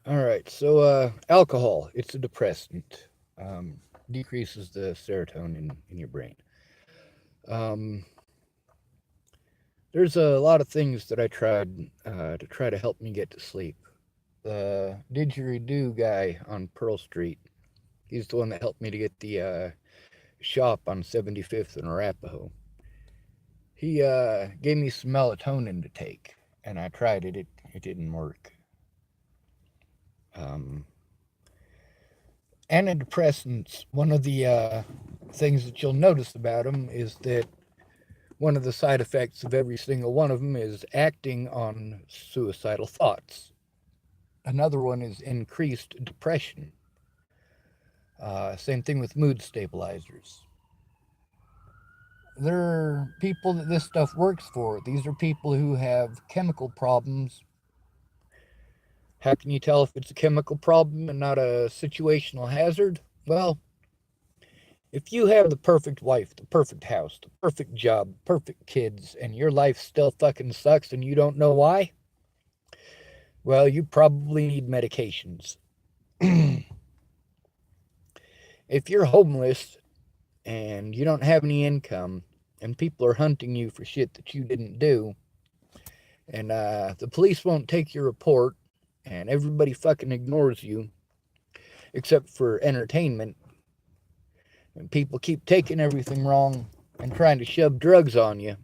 All right, so alcohol, it's a depressant. Decreases the serotonin in your brain. Um, there's a lot of things that I tried to try to help me get to sleep. The didgeridoo guy on Pearl Street, he's the one that helped me to get the shop on 75th and Arapahoe. He gave me some melatonin to take, and I tried it. It didn't work. Um, Antidepressants, one of the things that you'll notice about them is that one of the side effects of every single one of them is acting on suicidal thoughts. Another one is increased depression. Same thing with mood stabilizers. There are people that this stuff works for. These are people who have chemical problems. How can you tell if it's a chemical problem and not a situational hazard? Well, if you have the perfect wife, the perfect house, the perfect job, perfect kids, and your life still fucking sucks and you don't know why, well, you probably need medications. If you're homeless and you don't have any income and people are hunting you for shit that you didn't do, and the police won't take your report and everybody fucking ignores you except for entertainment, and people keep taking everything wrong and trying to shove drugs on you,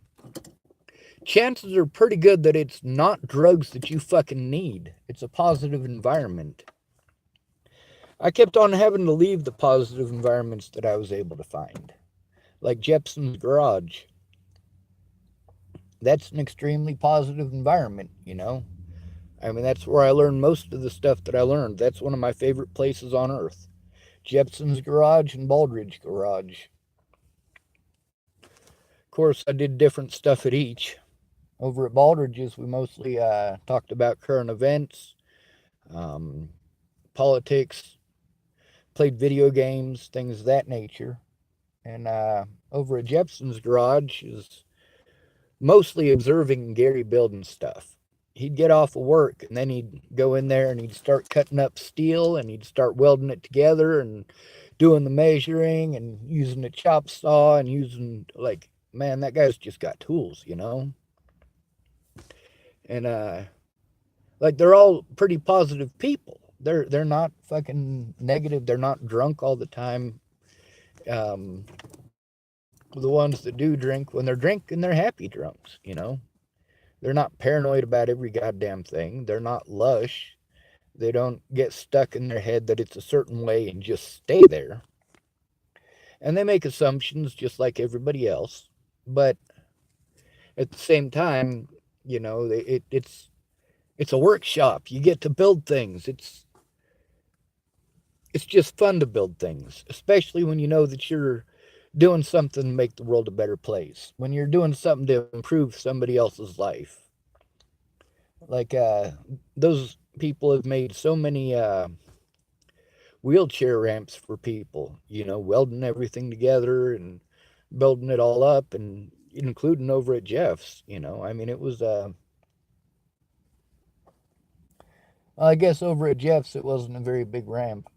chances are pretty good that it's not drugs that you fucking need. It's a positive environment. I kept on having to leave the positive environments that I was able to find, like Jepson's Garage. That's an extremely positive environment, you know? I mean, that's where I learned most of the stuff that I learned. That's one of my favorite places on earth. Jepson's Garage and Baldridge Garage. Of course, I did different stuff at each. Over at Baldridge's, we mostly talked about current events, um, politics, played video games, things of that nature. And over at Jepson's Garage is mostly observing Gary building stuff. He'd get off of work and then he'd go in there and he'd start cutting up steel and he'd start welding it together and doing the measuring and using a chop saw and using, like, man, that guy's just got tools, you know? And like, they're all pretty positive people. They're not fucking negative. They're not drunk all the time. Um, the ones that do drink, when they're drinking, they're happy drunks, you know? They're not paranoid about every goddamn thing. They're not lush. They don't get stuck in their head that it's a certain way and just stay there. And they make assumptions just like everybody else. But at the same time, you know, it's a workshop. You get to build things. It's just fun to build things, especially when you know that you're doing something to make the world a better place. When you're doing something to improve somebody else's life. Like those people have made so many wheelchair ramps for people, you know, welding everything together and building it all up, and including over at Jeff's, you know. I mean, it was I guess over at Jeff's it wasn't a very big ramp.